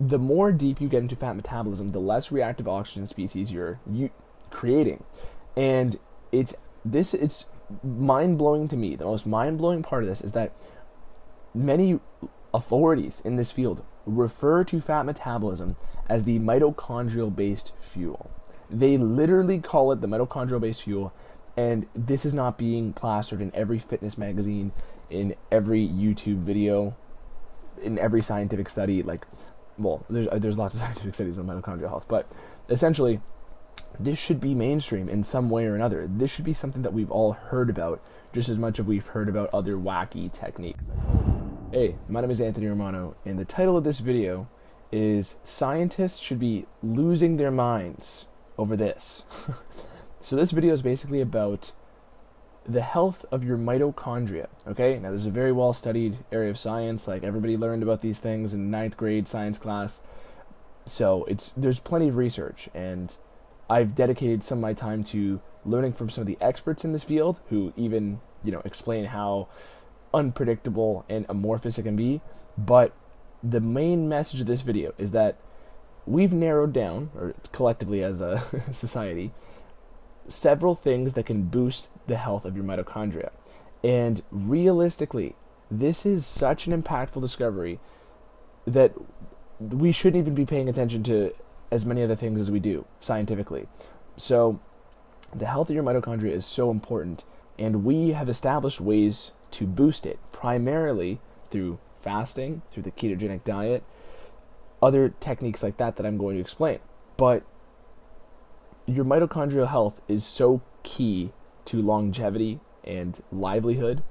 the more deep you get into fat metabolism, the less reactive oxygen species you're creating. And it's mind-blowing to me. The most mind-blowing part of this is that many authorities in this field refer to fat metabolism as the mitochondrial-based fuel. They literally call it the mitochondrial-based fuel, and this is not being plastered in every fitness magazine, in every YouTube video, in every scientific study. Like, well, there's lots of scientific studies on mitochondrial health, but essentially, this should be mainstream in some way or another. This should be something that we've all heard about, just as much as we've heard about other wacky techniques. Hey, my name is Anthony Romano, and the title of this video is Scientists Should Be Losing Their Minds Over This. So this video is basically about the health of your mitochondria, okay? Now, this is a very well-studied area of science. Like, everybody learned about these things in 9th grade science class. So there's plenty of research, and I've dedicated some of my time to learning from some of the experts in this field who even, explain how unpredictable and amorphous it can be. But the main message of this video is that we've narrowed down, or collectively as a society, several things that can boost the health of your mitochondria. And realistically, this is such an impactful discovery that we shouldn't even be paying attention to as many other things as we do scientifically. So the health of your mitochondria is so important, and we have established ways to boost it, primarily through fasting, through the ketogenic diet, other techniques like that I'm going to explain. But your mitochondrial health is so key to longevity and livelihood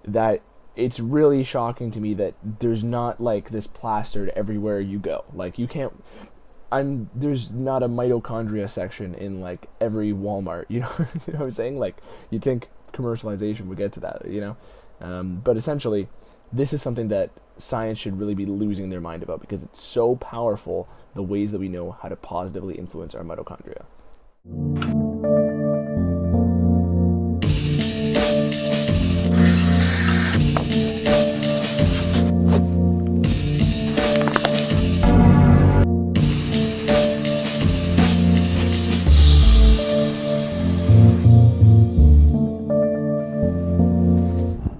that it's really shocking to me that there's not like this plastered everywhere you go. Like, you can't, there's not a mitochondria section in like every Walmart, you know what I'm saying? Like, you'd think commercialization would get to that, but essentially, this is something that science should really be losing their mind about, because it's so powerful, the ways that we know how to positively influence our mitochondria.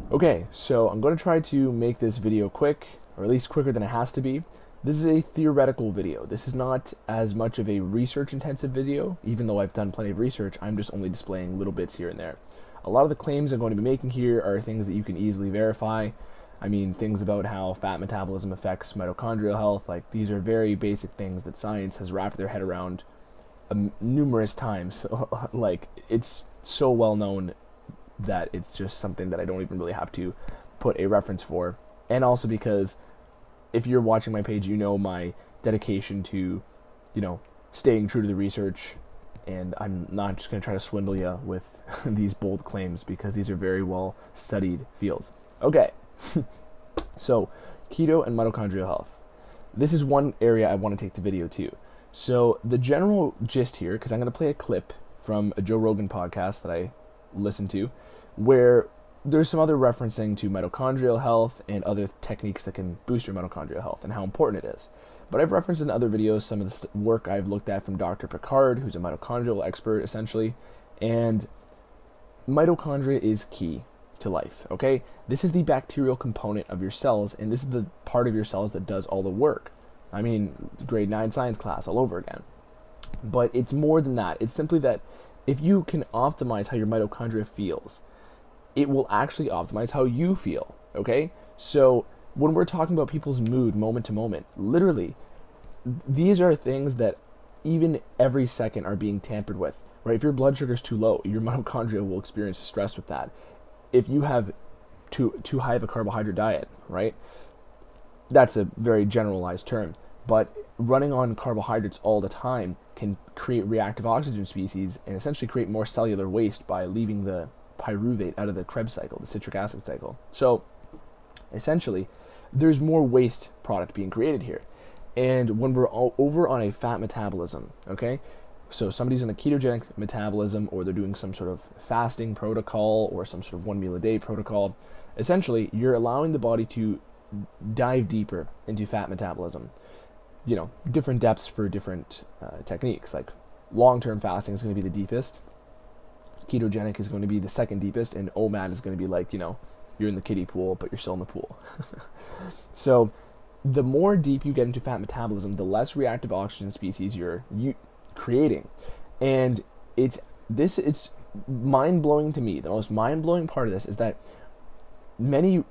Okay, so I'm going to try to make this video quick, or at least quicker than it has to be. This is a theoretical video. This is not as much of a research-intensive video. Even though I've done plenty of research, I'm just only displaying little bits here and there. A lot of the claims I'm going to be making here are things that you can easily verify. I mean, things about how fat metabolism affects mitochondrial health. Like, these are very basic things that science has wrapped their head around numerous times. Like, it's so well known that it's just something that I don't even really have to put a reference for. And also because if you're watching my page, you know my dedication to, staying true to the research, and I'm not just going to try to swindle you with these bold claims, because these are very well studied fields. Okay, so keto and mitochondrial health. This is one area I want to take the video to. So the general gist here, because I'm going to play a clip from a Joe Rogan podcast that I listen to, where there's some other referencing to mitochondrial health and other techniques that can boost your mitochondrial health and how important it is. But I've referenced in other videos some of the work I've looked at from Dr. Picard, who's a mitochondrial expert essentially, and mitochondria is key to life, okay? This is the bacterial component of your cells, and this is the part of your cells that does all the work. I mean, grade 9 science class all over again. But it's more than that. It's simply that if you can optimize how your mitochondria feels, it will actually optimize how you feel, okay? So when we're talking about people's mood moment to moment, literally, these are things that even every second are being tampered with, right? If your blood sugar is too low, your mitochondria will experience stress with that. If you have too high of a carbohydrate diet, right? That's a very generalized term, but running on carbohydrates all the time can create reactive oxygen species and essentially create more cellular waste by leaving the pyruvate out of the Krebs cycle, the citric acid cycle. So essentially, there's more waste product being created here. And when we're all over on a fat metabolism, okay, so somebody's in a ketogenic metabolism, or they're doing some sort of fasting protocol or some sort of 1 meal a day protocol, essentially you're allowing the body to dive deeper into fat metabolism. different depths for different techniques. Like long-term fasting is going to be the deepest. Ketogenic is going to be the second deepest, and OMAD is going to be like, you're in the kiddie pool, but you're still in the pool. So the more deep you get into fat metabolism, the less reactive oxygen species you're creating. And it's mind-blowing to me. The most mind-blowing part of this is that many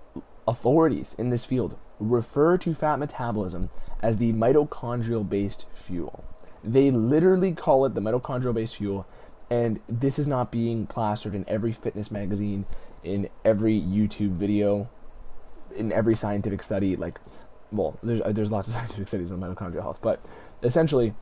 authorities in this field refer to fat metabolism as the mitochondrial-based fuel. They literally call it the mitochondrial-based fuel, and this is not being plastered in every fitness magazine, in every YouTube video, in every scientific study. There's lots of scientific studies on mitochondrial health, but essentially,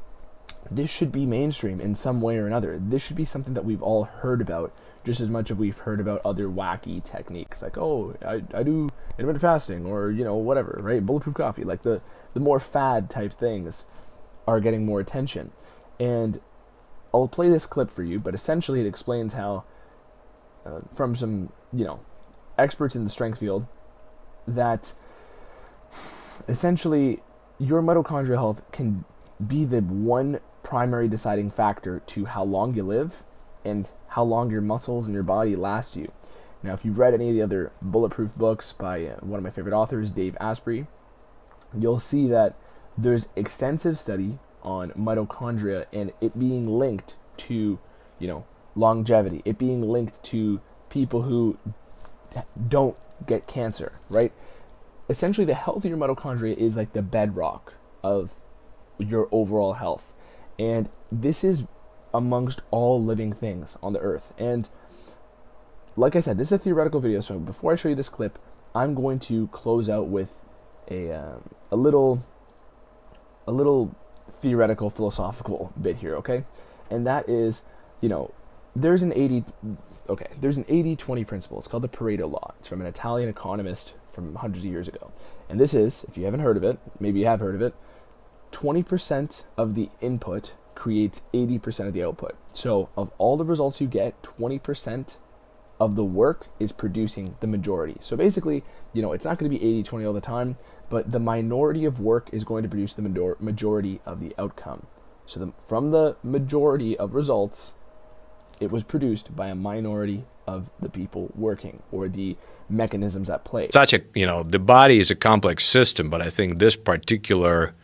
this should be mainstream in some way or another. This should be something that we've all heard about just as much as we've heard about other wacky techniques, like, I do intermittent fasting, or whatever, right? Bulletproof coffee. Like the more fad type things are getting more attention. And I'll play this clip for you, but essentially it explains how from some experts in the strength field, that essentially your mitochondrial health can be the one primary deciding factor to how long you live and how long your muscles and your body last you. Now, if you've read any of the other bulletproof books by one of my favorite authors, Dave Asprey, you'll see that there's extensive study on mitochondria and it being linked to, longevity, it being linked to people who don't get cancer, right? Essentially, the healthier mitochondria is like the bedrock of your overall health. And this is amongst all living things on the earth. And like I said, this is a theoretical video, so before I show you this clip, I'm going to close out with a little theoretical, philosophical bit here, okay? And that is, there's an 80-20 principle. It's called the Pareto law. It's from an Italian economist from hundreds of years ago. And this is, if you haven't heard of it, maybe you have heard of it, 20% of the input creates 80% of the output. So of all the results you get, 20% of the work is producing the majority. So basically, it's not going to be 80-20 all the time, but the minority of work is going to produce the majority of the outcome. So from the majority of results, it was produced by a minority of the people working, or the mechanisms at play. The body is a complex system, but I think this particular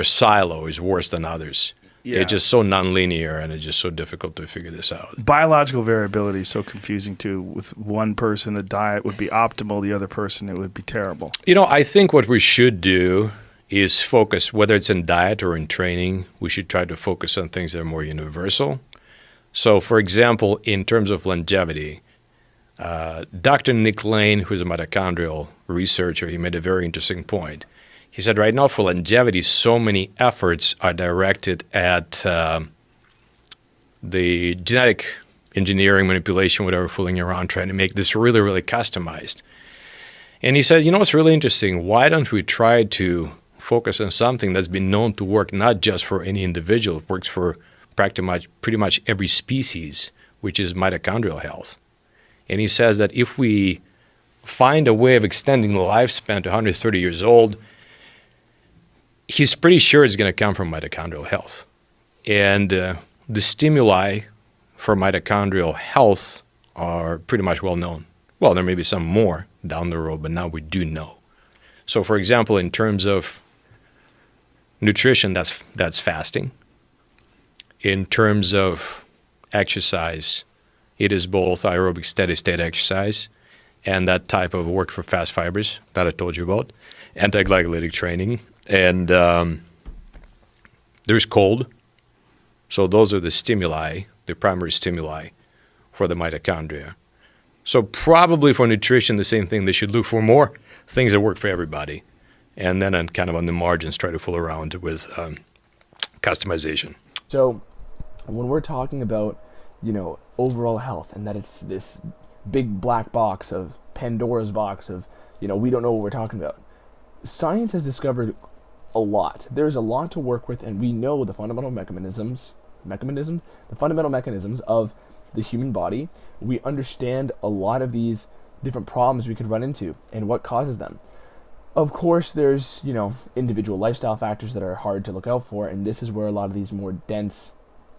silo is worse than others. Yeah. It's just so nonlinear, and it's just so difficult to figure this out. Biological variability is so confusing too. With one person, a diet would be optimal; the other person, it would be terrible. I think what we should do is focus, whether it's in diet or in training, we should try to focus on things that are more universal. So, for example, in terms of longevity, Dr. Nick Lane, who's a mitochondrial researcher, he made a very interesting point. He said right now for longevity, so many efforts are directed at the genetic engineering, manipulation, whatever, fooling around, trying to make this really, really customized. And he said, it's really interesting. Why don't we try to focus on something that's been known to work not just for any individual, it works for pretty much every species, which is mitochondrial health. And he says that if we find a way of extending the lifespan to 130 years old, he's pretty sure it's going to come from mitochondrial health. And the stimuli for mitochondrial health are pretty much well known. Well, there may be some more down the road, but now we do know. So, for example, in terms of nutrition, that's fasting. In terms of exercise, it is both aerobic steady-state exercise and that type of work for fast fibers that I told you about, anti-glycolytic training. And there's cold. So those are the stimuli, the primary stimuli for the mitochondria. So probably for nutrition, the same thing. They should look for more things that work for everybody. And then on the margins, try to fool around with customization. So when we're talking about, overall health, and that it's this big black box of Pandora's box of, we don't know what we're talking about. Science has discovered a lot. There's a lot to work with, and we know the fundamental mechanisms of the human body. We understand a lot of these different problems we could run into and what causes them. Of course, there's, individual lifestyle factors that are hard to look out for, and this is where a lot of these more dense,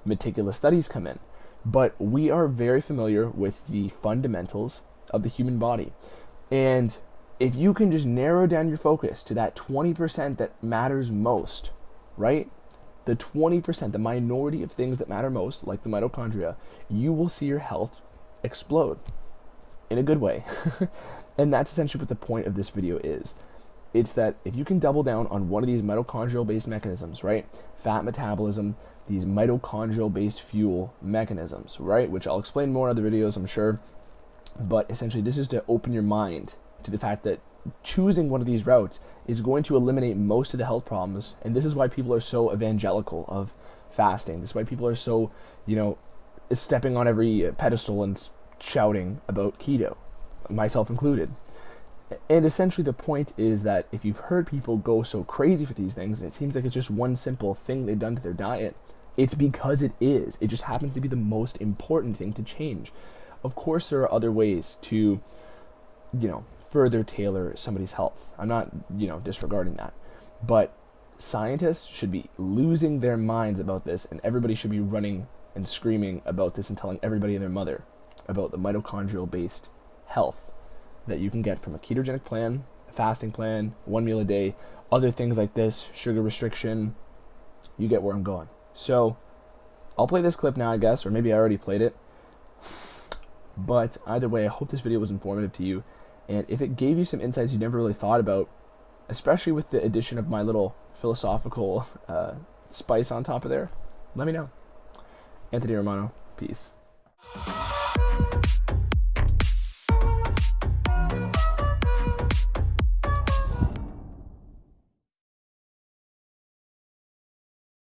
meticulous studies come in. But we are very familiar with the fundamentals of the human body. And if you can just narrow down your focus to that 20% that matters most, right? The 20%, the minority of things that matter most, like the mitochondria, you will see your health explode in a good way. And that's essentially what the point of this video is. It's that if you can double down on one of these mitochondrial-based mechanisms, right? Fat metabolism, these mitochondrial-based fuel mechanisms, right? Which I'll explain more in other videos, I'm sure. But essentially, this is to open your mind to the fact that choosing one of these routes is going to eliminate most of the health problems. And this is why people are so evangelical of fasting. This is why people are so, stepping on every pedestal and shouting about keto, myself included. And essentially the point is that if you've heard people go so crazy for these things, and it seems like it's just one simple thing they've done to their diet, it's because it is. It just happens to be the most important thing to change. Of course, there are other ways to, further tailor somebody's health. I'm not, disregarding that. But scientists should be losing their minds about this, and everybody should be running and screaming about this and telling everybody and their mother about the mitochondrial-based health that you can get from a ketogenic plan, a fasting plan, 1 meal a day, other things like this, sugar restriction. You get where I'm going. So I'll play this clip now, I guess, or maybe I already played it. But either way, I hope this video was informative to you. And if it gave you some insights you never really thought about, especially with the addition of my little philosophical spice on top of there, let me know. Anthony Romano, peace.